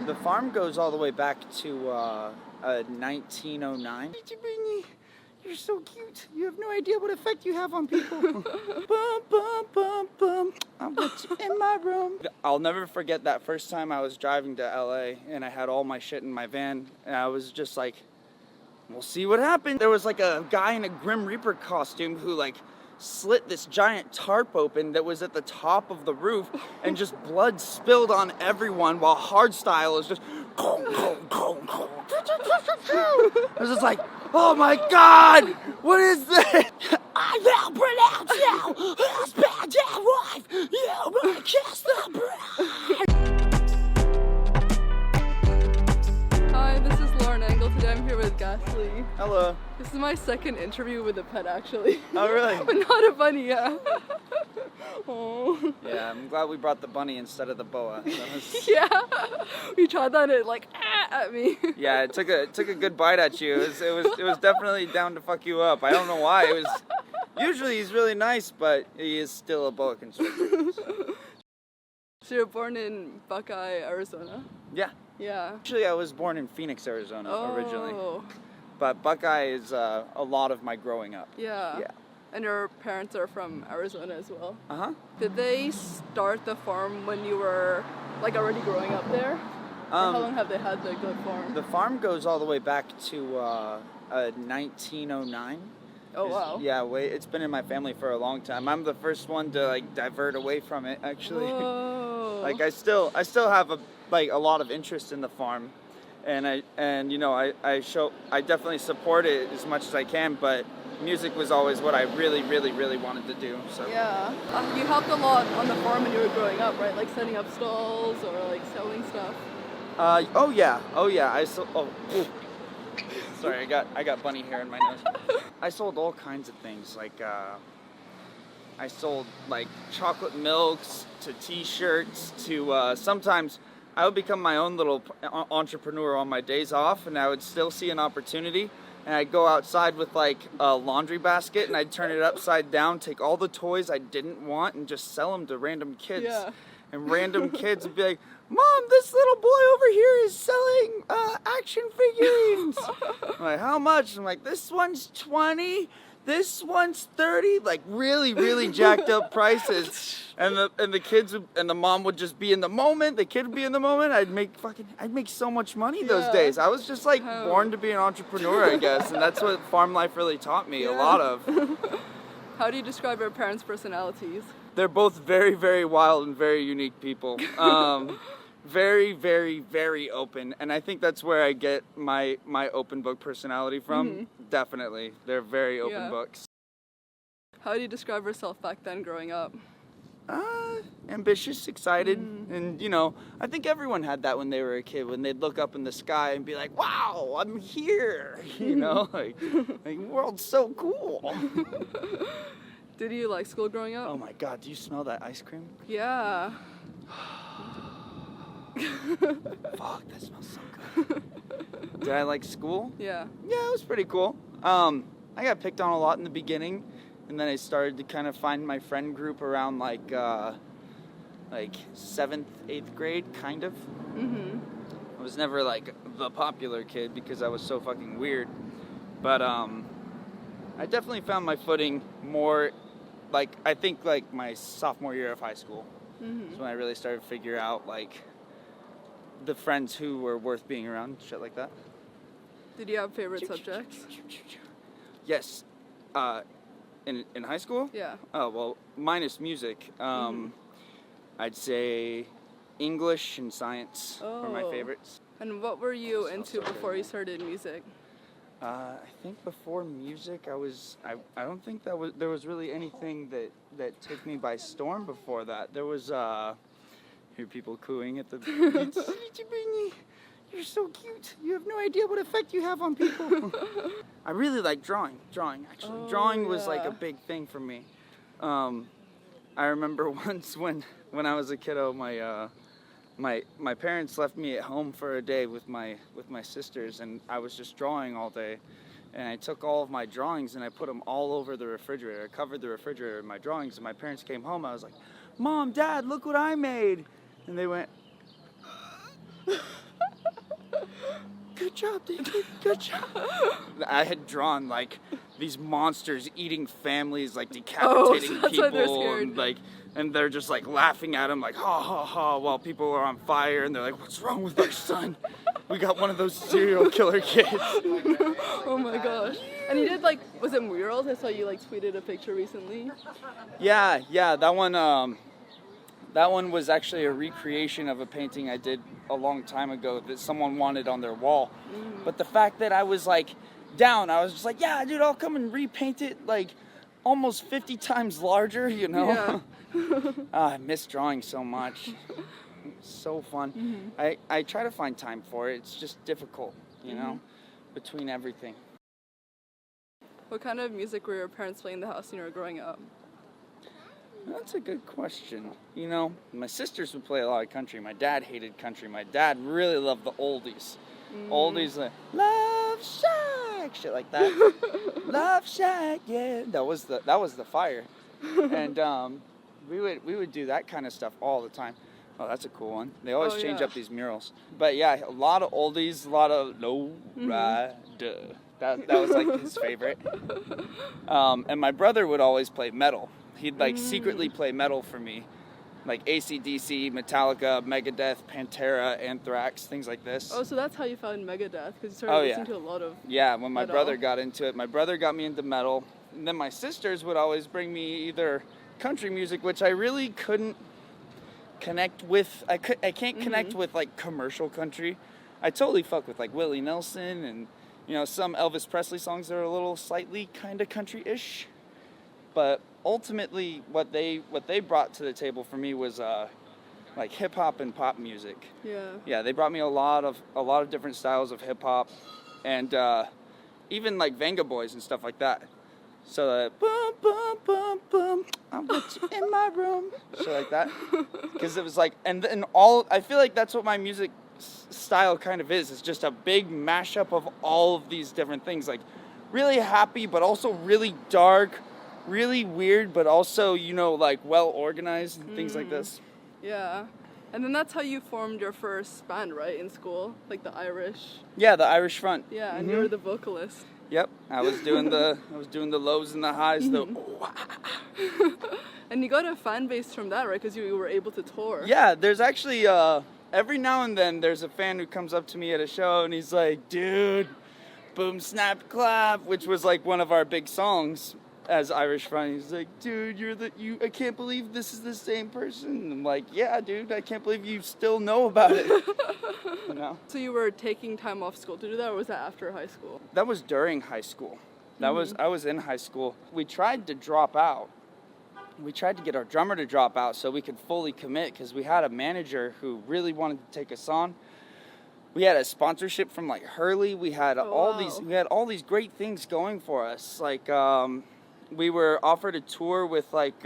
The farm goes all the way back to 1909. You're so cute. You have no idea what effect you have on people. Bum, bum, bum, bum. I'll put you in my room. I'll never forget that first time I was driving to L.A. and I had all my shit in my van. And I was just like, we'll see what happens. There was like a guy in a Grim Reaper costume who like slit this giant tarp open that was at the top of the roof and just blood spilled on everyone while hardstyle is just I was just like, oh my god, what is this? I will pronounce you husband and wife, you will kiss the bride. Hi, this is Engel. Today I'm here with GHASTLY. Hello. This is my second interview with a pet, actually. Oh, really? But not a bunny, yeah. Oh. Yeah, I'm glad we brought the bunny instead of the boa. Yeah, we tried that and it like at me. Yeah, it took a good bite at you. It was definitely down to fuck you up. I don't know why. It was usually he's really nice, but he is still a boa constrictor. So you're born in Buckeye, Arizona? Yeah. Yeah. Actually, I was born in Phoenix, Arizona originally. Oh. But Buckeye is a lot of my growing up. Yeah. Yeah. And your parents are from Arizona as well? Uh-huh. Did they start the farm when you were like already growing up there? Or how long have they had the good farm? The farm goes all the way back to 1909. Oh wow. Yeah, it's been in my family for a long time. I'm the first one to like divert away from it actually. Whoa. Like I still have a lot of interest in the farm, and I definitely support it as much as I can, but music was always what I really wanted to do. So yeah, you helped a lot on the farm when you were growing up, right? Like setting up stalls or like selling stuff. Oh yeah. Sorry, I got bunny hair in my nose. I sold all kinds of things, like I sold like chocolate milks to t-shirts to sometimes I would become my own little entrepreneur on my days off, and I would still see an opportunity, and I'd go outside with like a laundry basket and I'd turn it upside down, take all the toys I didn't want and just sell them to random kids. Yeah. And random kids would be like, Mom, this little boy over here is selling action figurines. I'm like, how much? I'm like, this one's 20, this one's 30, like really jacked up prices. And the kids and the mom would just be in the moment, the kid would be in the moment. I'd make so much money those days. I was just like born to be an entrepreneur, I guess, and that's what farm life really taught me a lot of. How do you describe your parents' personalities? They're both very wild and very unique people. Very open, and I think that's where I get my open book personality from. Mm-hmm. Definitely, they're very open books. How do you describe yourself back then growing up? Ambitious, excited, and I think everyone had that when they were a kid, when they'd look up in the sky and be like, wow, I'm here, like world's so cool. Did you like school growing up? Oh my god, do you smell that ice cream? Yeah. Fuck, that smells so good. Did I like school? Yeah. Yeah, it was pretty cool. I got picked on a lot in the beginning, and then I started to kind of find my friend group around like 7th, 8th grade, kind of. Mm-hmm. I was never like the popular kid because I was so fucking weird, but I definitely found my footing more I think like my sophomore year of high school. Mm-hmm. Is when I really started to figure out like the friends who were worth being around, shit like that. Did you have favorite subjects? Yes. In high school? Yeah. Oh, well, minus music. I'd say English and science were my favorites. And what were you into before you started music? I think before music, I don't think there was really anything that took me by storm before that. There was hear people cooing at the You're so cute. You have no idea what effect you have on people. I really like drawing actually. Drawing was like a big thing for me. I remember once when I was a kiddo, my parents left me at home for a day with my sisters, and I was just drawing all day. And I took all of my drawings and I put them all over the refrigerator. I covered the refrigerator with my drawings, and my parents came home. I was like, Mom, Dad, look what I made. And they went, good job, David, good job. I had drawn like these monsters eating families, like decapitating people, and they're just like laughing at him, like ha ha ha, while people are on fire, and they're like, "What's wrong with our son? We got one of those serial killer kids." Oh my gosh! And you did like, was it murals? I saw you like tweeted a picture recently. Yeah, that one. That one was actually a recreation of a painting I did a long time ago that someone wanted on their wall. But the fact that I was like down, I was just like, yeah, dude, I'll come and repaint it like almost 50 times larger, you know? Yeah. I miss drawing so much. It's so fun. I try to find time for it. It's just difficult, you know, between everything. What kind of music were your parents playing in the house when you were growing up? That's a good question. You know, my sisters would play a lot of country. My dad hated country. My dad really loved the oldies. Oldies like Love Shack, shit like that. Love Shack, yeah. That was the fire. And we would do that kind of stuff all the time. Oh, that's a cool one. They always change up these murals. But yeah, a lot of oldies, a lot of low rider. That was like his favorite. And my brother would always play metal. He'd like secretly play metal for me, like AC/DC, Metallica, Megadeth, Pantera, Anthrax, things like this. Oh, so that's how you found Megadeth, because you started listening to a lot of when my brother got into it. My brother got me into metal, and then my sisters would always bring me either country music, which I really couldn't connect with. I can't connect with like commercial country. I totally fuck with like Willie Nelson and, you know, some Elvis Presley songs that are a little slightly kind of country-ish. But ultimately, what they brought to the table for me was like hip hop and pop music. Yeah, they brought me a lot of different styles of hip hop, and even like Venga Boys and stuff like that. So boom boom boom boom, I'm with you in my room, shit like that. Because it was like, and then I feel like that's what my music style kind of is. It's just a big mashup of all of these different things, like really happy, but also really dark. Really weird, but also, you know, like well organized and things like this. Yeah. And then that's how you formed your first band, right, in school? Like the Irish. Yeah, the Irish Front. Yeah, and you were the vocalist. Yep. I was doing the lows and the highs, And you got a fan base from that, right? Because you were able to tour. Yeah, there's actually every now and then there's a fan who comes up to me at a show and he's like, "Dude, boom snap clap," which was like one of our big songs as Irish Front. He's like, "Dude, I can't believe this is the same person." And I'm like, "Yeah, dude, I can't believe you still know about it." You know? So you were taking time off school to do that, or was that after high school? That was during high school. I was in high school. We tried to drop out. We tried to get our drummer to drop out so we could fully commit, because we had a manager who really wanted to take us on. We had a sponsorship from like Hurley. We had all these great things going for us. Like we were offered a tour with it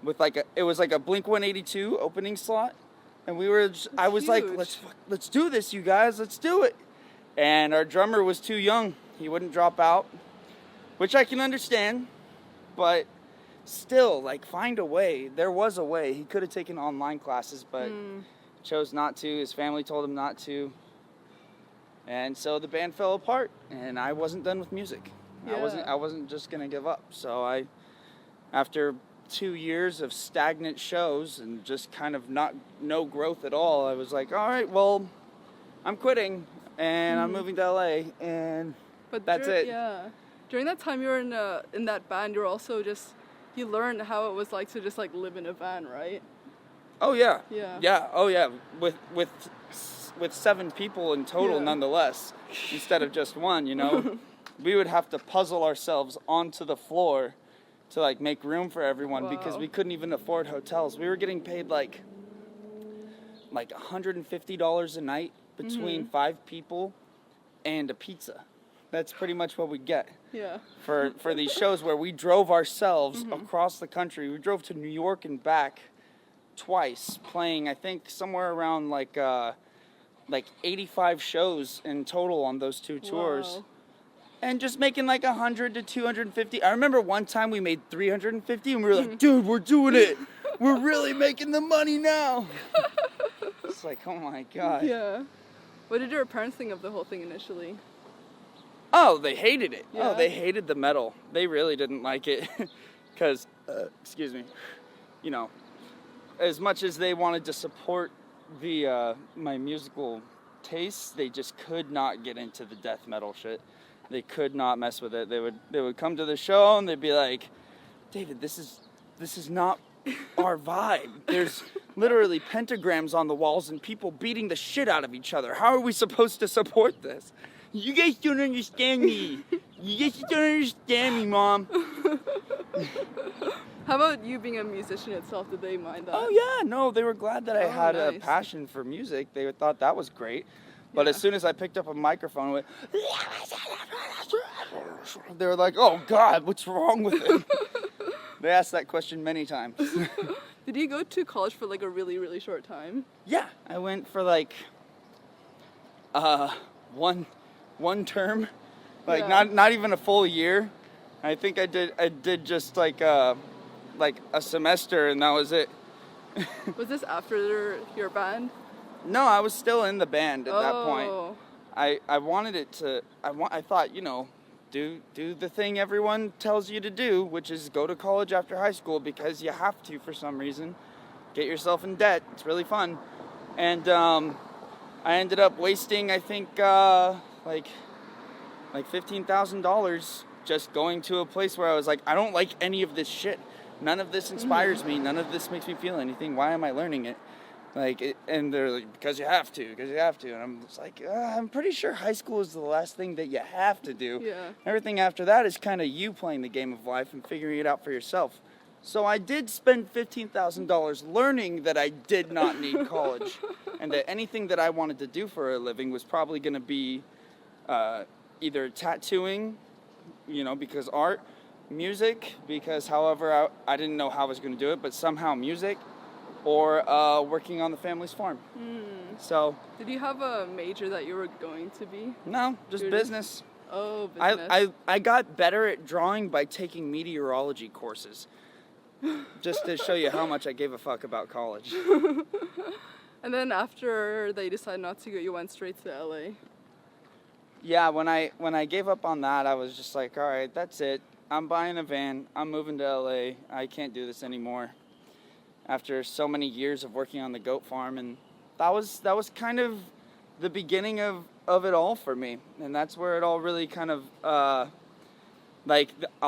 was like a Blink-182 opening slot, and I was like, let's do this, you guys, let's do it. And our drummer was too young. He wouldn't drop out, which I can understand, but still, like, find a way. There was a way. He could have taken online classes, but chose not to. His family told him not to. And so the band fell apart, and I wasn't done with music. Yeah. I wasn't just gonna give up. So after 2 years of stagnant shows and just kind of no growth at all, I was like, all right, well, I'm quitting and I'm moving to LA, and that's it. Yeah. During that time you were in that band, you were also you learned how it was like to just like live in a van, right? Oh yeah. Yeah. Yeah. Oh yeah. With 7 people in total, nonetheless, instead of just one, you know. We would have to puzzle ourselves onto the floor to like make room for everyone, because we couldn't even afford hotels. We were getting paid like $150 a night between 5 people and a pizza. That's pretty much what we get. Yeah. For these shows where we drove ourselves across the country. We drove to New York and back twice, playing I think somewhere around like 85 shows in total on those 2 tours. Wow. And just making like 100 to 250. I remember one time we made 350 and we were like, dude, we're doing it. We're really making the money now. It's like, oh my God. Yeah. What did your parents think of the whole thing initially? Oh, they hated it. Yeah. Oh, they hated the metal. They really didn't like it. Because, excuse me, you know, as much as they wanted to support the my musical tastes, they just could not get into the death metal shit. They could not mess with it. They would come to the show and they'd be like, David, this is not our vibe. There's literally pentagrams on the walls and people beating the shit out of each other. How are we supposed to support this? You guys don't understand me. You guys don't understand me, Mom. How about you being a musician itself? Did they mind that? Oh yeah, no, they were glad that I had a nice. passion for music. They thought that was great. But as soon as I picked up a microphone, went, they were like, "Oh God, what's wrong with him?" They asked that question many times. Did you go to college for like a really, really short time? Yeah, I went for like one term, like not even a full year. I think I did just like a semester, and that was it. Was this after your band? No, I was still in the band at that point. Oh. I wanted it to. I thought, you know, do the thing everyone tells you to do, which is go to college after high school because you have to for some reason. Get yourself in debt. It's really fun. And I ended up wasting, I think, like $15,000 just going to a place where I was like, I don't like any of this shit. None of this inspires me. None of this makes me feel anything. Why am I learning it? And they're like, because you have to. And I'm just like, I'm pretty sure high school is the last thing that you have to do. Yeah. Everything after that is kind of you playing the game of life and figuring it out for yourself. So I did spend $15,000 learning that I did not need college. And that anything that I wanted to do for a living was probably going to be either tattooing, you know, because art, music, because however I didn't know how I was going to do it, but somehow music, or working on the family's farm. So. Did you have a major that you were going to be? No, just business. Oh, business. I got better at drawing by taking meteorology courses. Just to show you how much I gave a fuck about college. And then after they decided not to go, you went straight to LA. Yeah, when I gave up on that, I was just like, all right, that's it. I'm buying a van. I'm moving to LA. I can't do this anymore. After so many years of working on the goat farm, and that was kind of the beginning of it all for me. And that's where it all really kind of I'll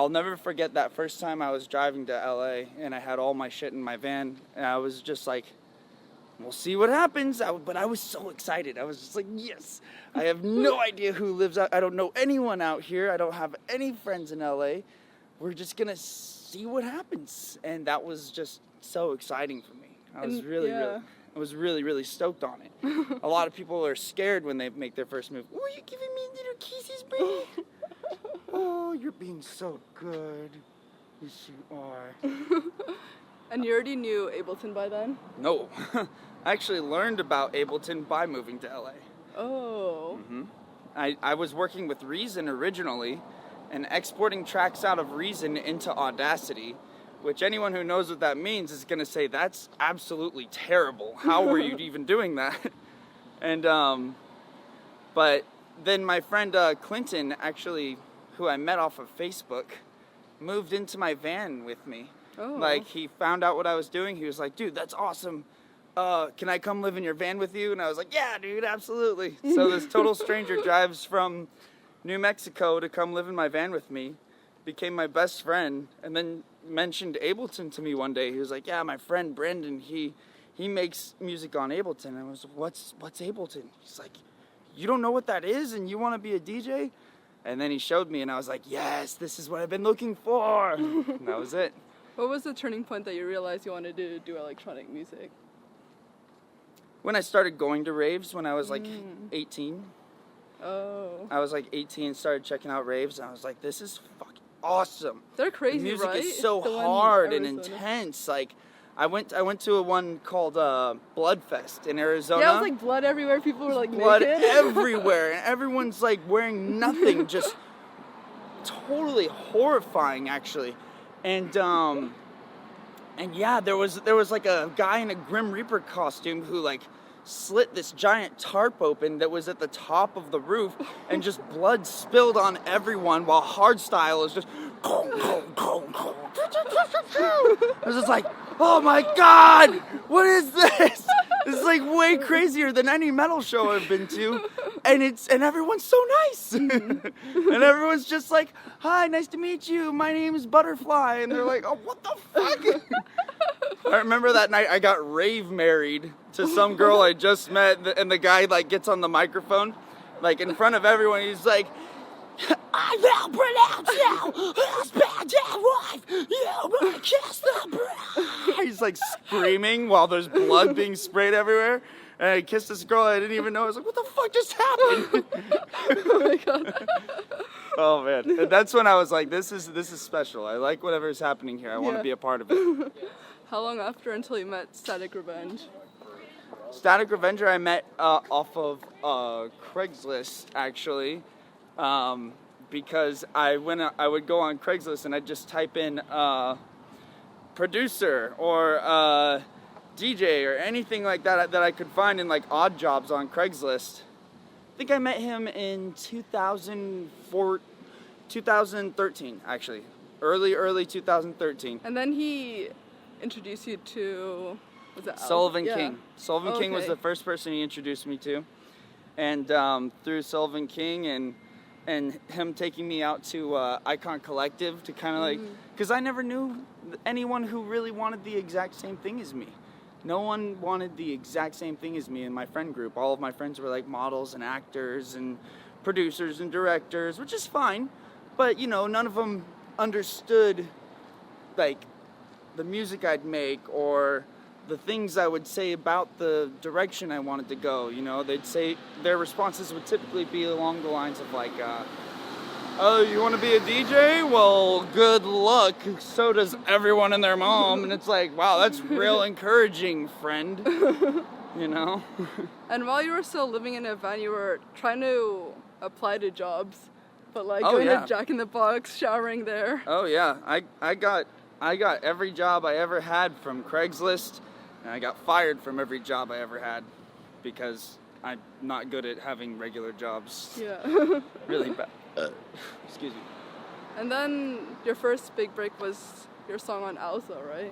never forget that first time I was driving to LA and I had all my shit in my van, and I was just like, we'll see what happens. But I was so excited. I was just like, yes. I have no idea who lives out. I don't know anyone out here. I don't have any friends in LA. We're just gonna see what happens. And that was just so exciting for me. I was really stoked on it. A lot of people are scared when they make their first move. Oh, you're giving me little kisses, baby. Oh, you're being so good. Yes, you are. And you already knew Ableton by then? No. I actually learned about Ableton by moving to LA. Oh. I was working with Reason originally and exporting tracks out of Reason into Audacity, which anyone who knows what that means is going to say, that's absolutely terrible. How were you even doing that? And, but then my friend Clinton, actually, who I met off of Facebook, moved into my van with me. Oh. Like, he found out what I was doing. He was like, dude, that's awesome. Can I come live in your van with you? And I was like, yeah, dude, absolutely. So this total stranger drives from New Mexico to come live in my van with me, became my best friend, and then mentioned Ableton to me one day. He was like, yeah, my friend Brendan, he makes music on Ableton. And I was like, what's Ableton? He's like, you don't know what that is and you want to be a DJ? And then he showed me and I was like, yes, this is what I've been looking for. And that was it. What was the turning point that you realized you wanted to do electronic music? When I started going to raves when I was like 18. Oh. I was like 18, started checking out raves, and I was like, this is fucking awesome. They're crazy, the music right? is so hard and intense. Like, I went to a one called Bloodfest in Arizona. Yeah, it was like blood everywhere. People were like blood naked. everywhere, and everyone's like wearing nothing, just totally horrifying, actually. And yeah, there was like a guy in a Grim Reaper costume who like slit this giant tarp open that was at the top of the roof, and just blood spilled on everyone while hardstyle is just. I was just like, oh my God, what is this? This is like way crazier than any metal show I've been to, and everyone's so nice, and everyone's just like, hi, nice to meet you. My name is Butterfly, and they're like, oh, what the fuck? I remember that night I got rave married to some girl I just met, and the guy like gets on the microphone, like in front of everyone. He's like, I now pronounce you husband and wife. You may kiss the bride. He's like screaming while there's blood being sprayed everywhere. And I kissed this girl I didn't even know. I was like, what the fuck just happened? Oh my God. Oh man. And that's when I was like, this is special. I like whatever is happening here. I want to be a part of it. How long after until you met Static Revenge? Static Revenger I met off of Craigslist, actually. Because I would go on Craigslist and I'd just type in producer or DJ or anything like that I could find in like odd jobs on Craigslist. I think I met him in 2013 actually, early 2013. And then he introduced you to, was that Sullivan King. Sullivan King was the first person he introduced me to, and through Sullivan King and him taking me out to Icon Collective to kind of like, because I never knew anyone who really wanted the exact same thing as me. No one wanted the exact same thing as me in my friend group. All of my friends were like models and actors and producers and directors, which is fine, but you know, none of them understood like the music I'd make or the things I would say about the direction I wanted to go. You know, they'd say, their responses would typically be along the lines of like, oh, you want to be a DJ? Well, good luck. So does everyone and their mom. And it's like, wow, that's real encouraging, friend. You know? And while you were still living in a van, you were trying to apply to jobs, but like going to Jack in the Box, showering there. Oh yeah, I got every job I ever had from Craigslist. And I got fired from every job I ever had because I'm not good at having regular jobs. Yeah. Really bad. Excuse me. And then your first big break was your song on OWSLA, right?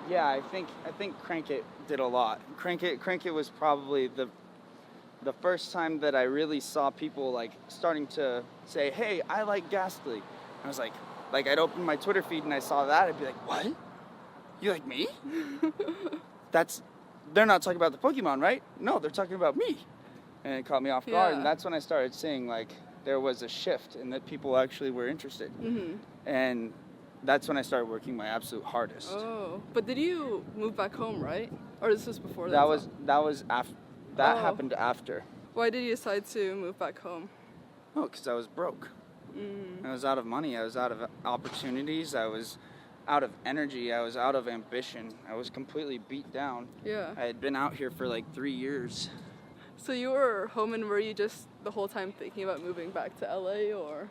Yeah, I think Crank It did a lot. Crank It was probably the first time that I really saw people like starting to say, hey, I like Ghastly. I was like I'd open my Twitter feed and I saw that, I'd be like, what? You like me? They're not talking about the Pokemon, right? No, they're talking about me. And it caught me off guard, and that's when I started seeing like there was a shift and that people actually were interested. And that's when I started working my absolute hardest. Oh, but did you move back home, right? Or this was before that? That happened after. Why did you decide to move back home? Oh, because I was broke. I was out of money. I was out of opportunities. I was out of energy. I was out of ambition. I was completely beat down. Yeah. I had been out here for like 3 years. So you were home, and were you just the whole time thinking about moving back to LA, or?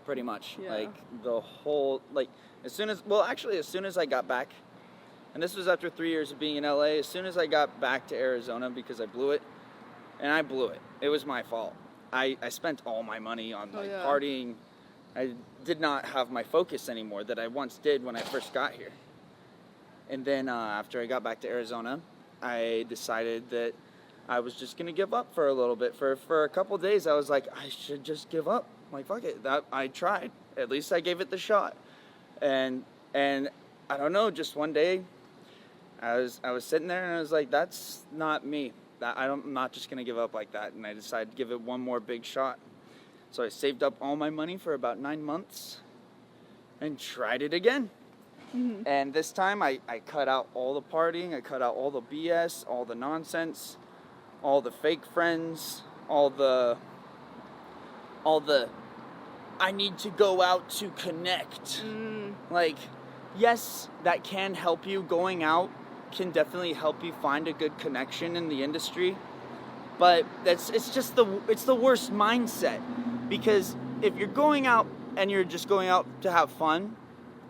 Pretty much. Yeah. Like the whole, like as soon as I got back, and this was after 3 years of being in LA, as soon as I got back to Arizona, because I blew it, and I blew it. It was my fault. I spent all my money on partying. I did not have my focus anymore that I once did when I first got here. And then after I got back to Arizona, I decided that I was just going to give up for a little bit. For a couple of days, I was like, I should just give up. Like, fuck it. I tried. At least I gave it the shot. And I don't know, just one day, I was sitting there and I was like, that's not me. I'm not just going to give up like that. And I decided to give it one more big shot. So I saved up all my money for about 9 months and tried it again. And this time I cut out all the partying, I cut out all the BS, all the nonsense, all the fake friends, all the I need to go out to connect. Like, yes, that can help you. Going out can definitely help you find a good connection in the industry. But it's the worst mindset, because if you're going out and you're just going out to have fun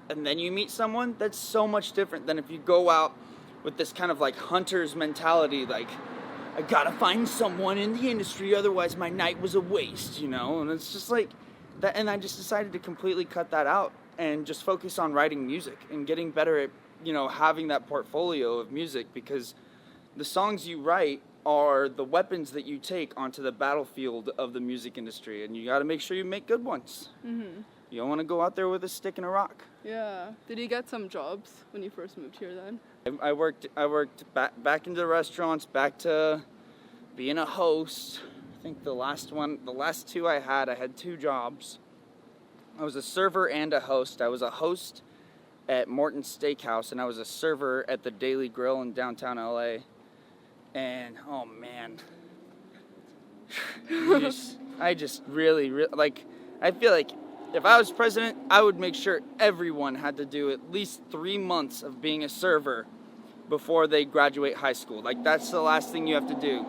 and then you meet someone, that's so much different than if you go out with this kind of like hunter's mentality, like I gotta find someone in the industry, otherwise my night was a waste, you know? And it's just like that, and I just decided to completely cut that out and just focus on writing music and getting better at, you know, having that portfolio of music, because the songs you write are the weapons that you take onto the battlefield of the music industry, and you gotta make sure you make good ones. Mm-hmm. You don't want to go out there with a stick and a rock. Yeah. Did you get some jobs when you first moved here then? I worked back into restaurants, back to being a host. I think the last two I had 2 jobs. I was a server and a host. I was a host at Morton's Steakhouse, and I was a server at the Daily Grill in downtown LA. And oh man, I just really, like, I feel like if I was president, I would make sure everyone had to do at least 3 months of being a server before they graduate high school. Like, that's the last thing you have to do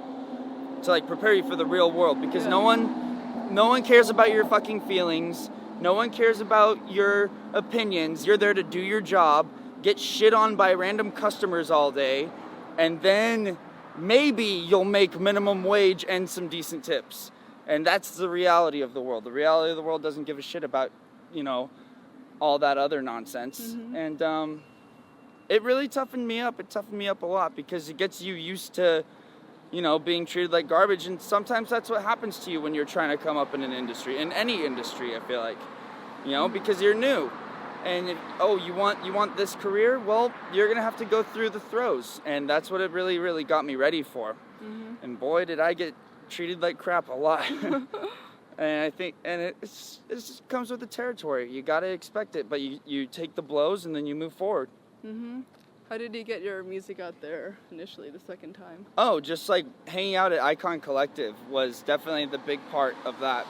to, like, prepare you for the real world, because no one cares about your fucking feelings. No one cares about your opinions. You're there to do your job, get shit on by random customers all day, and then maybe you'll make minimum wage and some decent tips. And that's the reality of the world. The reality of the world doesn't give a shit about, you know, all that other nonsense. Mm-hmm. And it really toughened me up. It toughened me up a lot, because it gets you used to, you know, being treated like garbage. And sometimes that's what happens to you when you're trying to come up in an industry, in any industry, I feel like, you know, because you're new. And you want this career? Well, you're going to have to go through the throes. And that's what it really, really got me ready for. Mm-hmm. And boy, did I get treated like crap a lot. And I think, and it just comes with the territory. You got to expect it, but you take the blows and then you move forward. Mm-hmm. How did you get your music out there initially the second time? Oh, just like hanging out at Icon Collective was definitely the big part of that.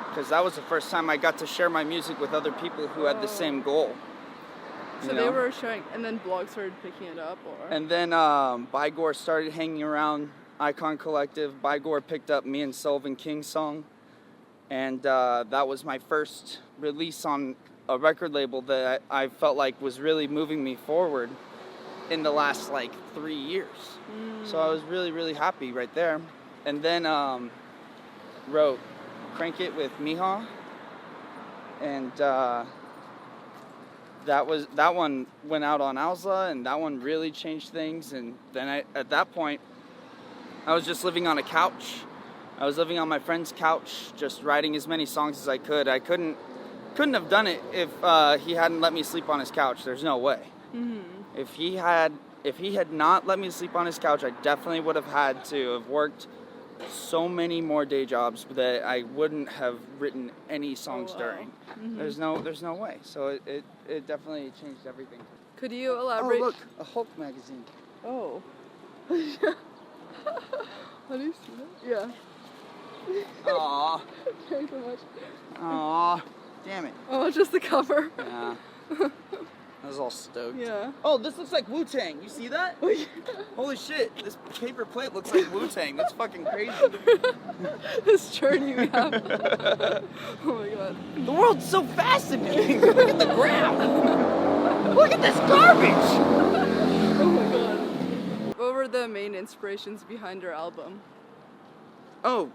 Because that was the first time I got to share my music with other people who had the same goal. So they were sharing, and then blogs started picking it up, or? And then Buygore started hanging around Icon Collective. Buygore picked up me and Sullivan King's song, and that was my first release on a record label that I felt like was really moving me forward in the last like 3 years. So I was really, really happy right there. And then wrote Crank It with Mija, and that one went out on OWSLA, and that one really changed things. And then at that point, I was just living on a couch. I was living on my friend's couch, just writing as many songs as I could. I couldn't have done it if he hadn't let me sleep on his couch. There's no way. Mm-hmm. If he had not let me sleep on his couch, I definitely would have had to have worked so many more day jobs that I wouldn't have written any songs during. Mm-hmm. There's no way. So it definitely changed everything. Could you elaborate? Oh, look, a Hulk magazine. Oh. How do you see that? Yeah. Aww. Thanks so much. Aww. Damn it. Oh, just the cover. Yeah. I was all stoked. Yeah. Oh, this looks like Wu-Tang. You see that? Oh, yeah. Holy shit. This paper plate looks like Wu-Tang. That's fucking crazy. This journey we have. Oh my god. The world's so fascinating. Look at the ground. Look at this garbage. Oh my god. What were the main inspirations behind your album? Oh,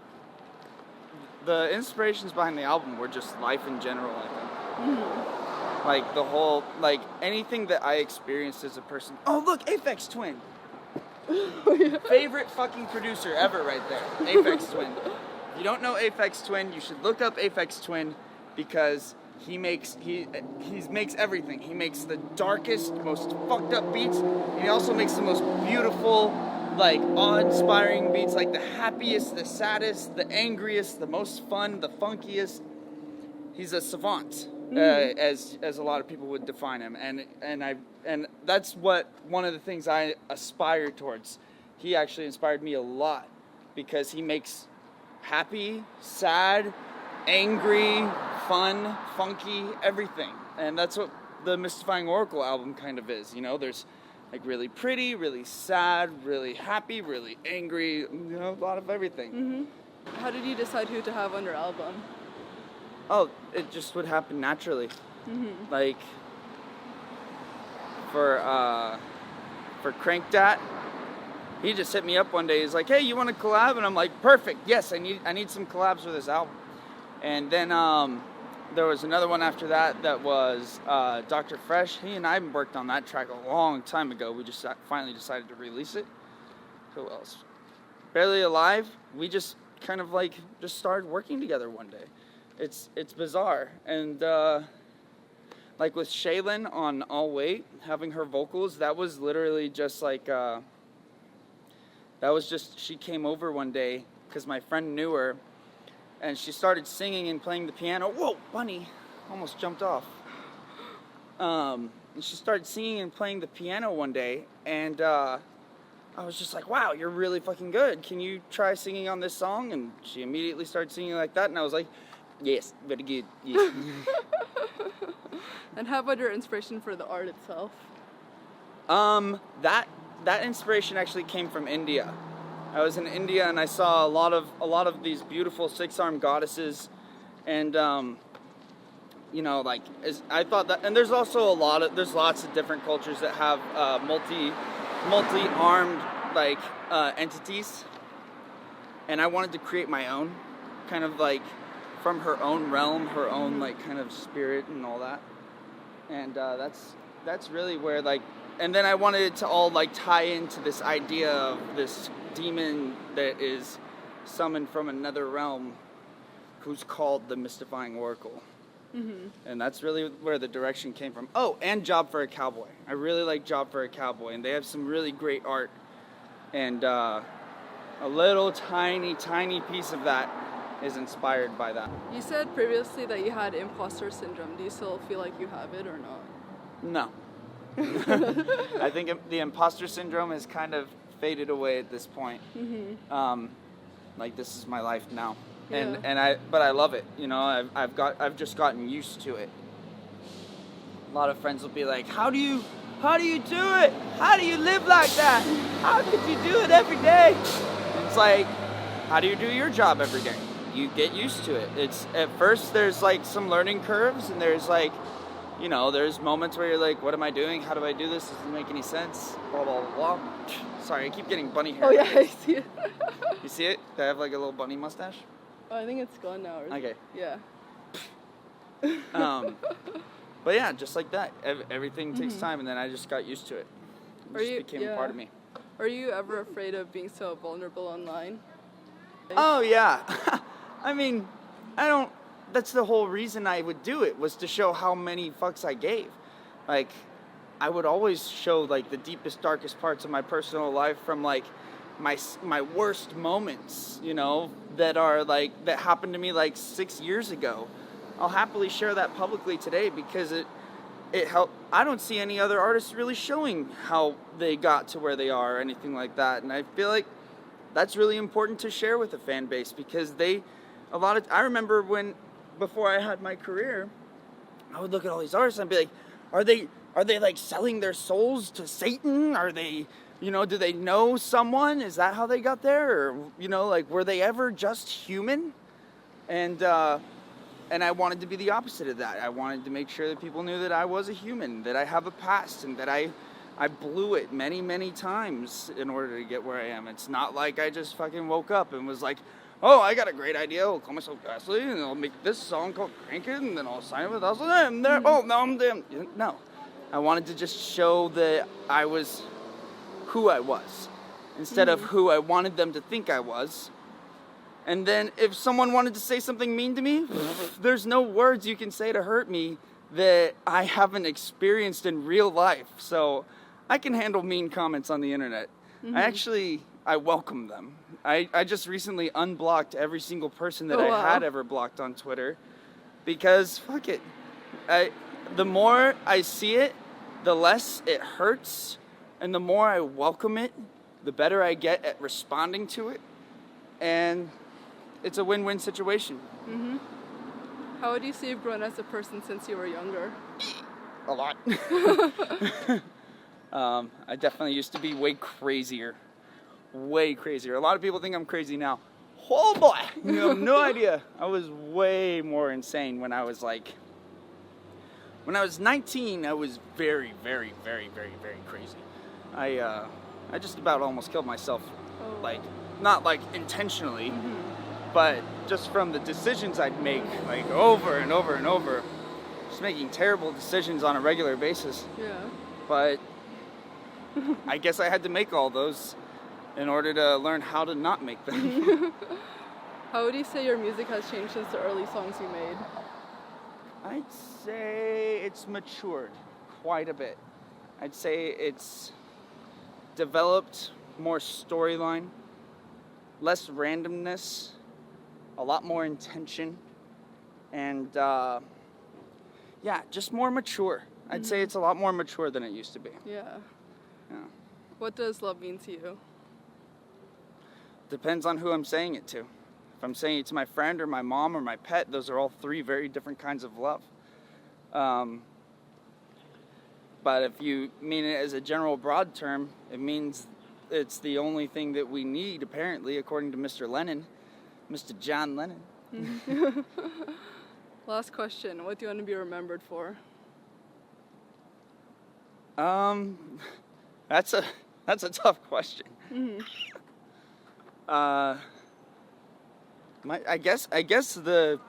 the inspirations behind the album were just life in general, I think. Mm-hmm. Like the whole, like anything that I experienced as a person. Oh, look, Aphex Twin. Oh, yeah. Favorite fucking producer ever right there. Aphex Twin. If you don't know Aphex Twin, you should look up Aphex Twin, because he makes everything. He makes the darkest, most fucked up beats, and he also makes the most beautiful, like awe-inspiring beats, like the happiest, the saddest, the angriest, the most fun, the funkiest. He's a savant. As a lot of people would define him, and that's what one of the things I aspire towards. He actually inspired me a lot, because he makes happy, sad, angry, fun, funky, everything, and that's what the Mystifying Oracle album kind of is. You know, there's like really pretty, really sad, really happy, really angry. You know, a lot of everything. Mm-hmm. How did you decide who to have on your album? Oh, it just would happen naturally. Mm-hmm. Like, for Crank Dat, he just hit me up one day. He's like, hey, you want to collab? And I'm like, perfect. Yes, I need some collabs for this album. And then there was another one after that was Dr. Fresh. He and I worked on that track a long time ago. We just finally decided to release it. Who else? Barely Alive. We just kind of like just started working together one day. It's bizarre. And like with Shaylin on All Wait, having her vocals, that was literally just like she came over one day because my friend knew her, and she started singing and playing the piano. Whoa, bunny, almost jumped off. And she started singing and playing the piano one day, and I was just like, wow, you're really fucking good. Can you try singing on this song? And she immediately started singing like that, and I was like, yes, very good. Yes. And how about your inspiration for the art itself? That inspiration actually came from India. I was in India and I saw a lot of these beautiful six-armed goddesses, and you know, like I thought that, and there's also there's lots of different cultures that have multi-armed like entities, and I wanted to create my own, kind of like from her own realm, her own like kind of spirit and all that, and that's really where like. And then I wanted it to all like tie into this idea of this demon that is summoned from another realm, who's called the Mystifying Oracle. Mm-hmm. And that's really where the direction came from. Oh, and Job for a Cowboy. I really like Job for a Cowboy, and they have some really great art. And a little tiny piece of that is inspired by that. You said previously that you had imposter syndrome. Do you still feel like you have it or not? No. I think the imposter syndrome has kind of faded away at this point. Mm-hmm. Like this is my life now, yeah. But I love it. You know, I've just gotten used to it. A lot of friends will be like, "How do you do it? How do you live like that? How could you do it every day?" It's like, how do you do your job every day? You get used to it. It's at first there's like some learning curves, and there's like. You know, there's moments where you're like, what am I doing? How do I do this? Does it make any sense? Blah, blah, blah. Sorry, I keep getting bunny hair. Oh, yeah, I see it. You see it? Do I have like a little bunny mustache? Oh, I think it's gone now. Okay. Yeah. But yeah, just like that. Everything takes time, and then I just got used to it. It just became a part of me. Are you ever afraid of being so vulnerable online? Oh, yeah. I mean, that's the whole reason I would do it, was to show how many fucks I gave. Like, I would always show like the deepest, darkest parts of my personal life, from like my worst moments, you know, that happened to me like 6 years ago. I'll happily share that publicly today because it helped. I don't see any other artists really showing how they got to where they are or anything like that, and I feel like that's really important to share with the fan base, because I remember before I had my career, I would look at all these artists and be like, are they like selling their souls to Satan? Are they, you know, do they know someone? Is that how they got there? Or, you know, like, were they ever just human? And I wanted to be the opposite of that. I wanted to make sure that people knew that I was a human, that I have a past, and that I blew it many, many times in order to get where I am. It's not like I just fucking woke up and was like, oh, I got a great idea. I'll call myself GHASTLY, and I'll make this song called Crank It, and then I'll sign it with OWSLA, and there. Oh, now I'm damn. No. I wanted to just show that I was who I was, instead of who I wanted them to think I was. And then if someone wanted to say something mean to me, there's no words you can say to hurt me that I haven't experienced in real life. So I can handle mean comments on the internet. Mm-hmm. I welcome them. I just recently unblocked every single person that I had ever blocked on Twitter, because fuck it. The more I see it, the less it hurts, and the more I welcome it, the better I get at responding to it, and it's a win-win situation. Mm-hmm. How would you say you've grown as a person since you were younger? A lot. I definitely used to be way crazier. Way crazier. A lot of people think I'm crazy now. Oh boy, you have no idea. I was way more insane when I was 19. I was very, very, very, very, very crazy. I just about almost killed myself. Oh. Like, not like intentionally, but just from the decisions I'd make, like over and over and over. Just making terrible decisions on a regular basis. Yeah. But I guess I had to make all those in order to learn how to not make them. How would you say your music has changed since the early songs you made? I'd say it's matured quite a bit. I'd say it's developed more storyline, less randomness, a lot more intention, and yeah, just more mature. I'd say it's a lot more mature than it used to be. Yeah. Yeah. What does love mean to you? Depends on who I'm saying it to. If I'm saying it to my friend or my mom or my pet, those are all three very different kinds of love. But if you mean it as a general broad term, it means it's the only thing that we need, apparently, according to Mr. Lennon, Mr. John Lennon. Last question. What do you want to be remembered for? That's a tough question. I guess the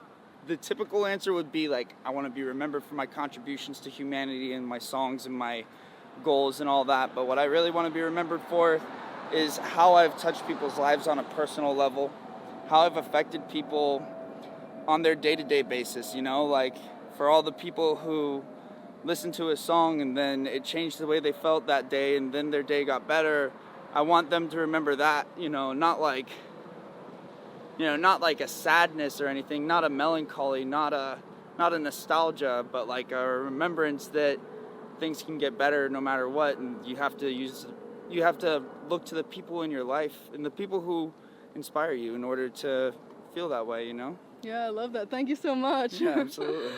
typical answer would be like, I want to be remembered for my contributions to humanity and my songs and my goals and all that. But what I really want to be remembered for is how I've touched people's lives on a personal level, how I've affected people on their day-to-day basis, you know, like for all the people who listened to a song and then it changed the way they felt that day and then their day got better. I want them to remember that, you know, not like a sadness or anything, not a melancholy, not a nostalgia, but like a remembrance that things can get better no matter what, and you have to look to the people in your life and the people who inspire you in order to feel that way, you know? Yeah, I love that. Thank you so much. Yeah, absolutely.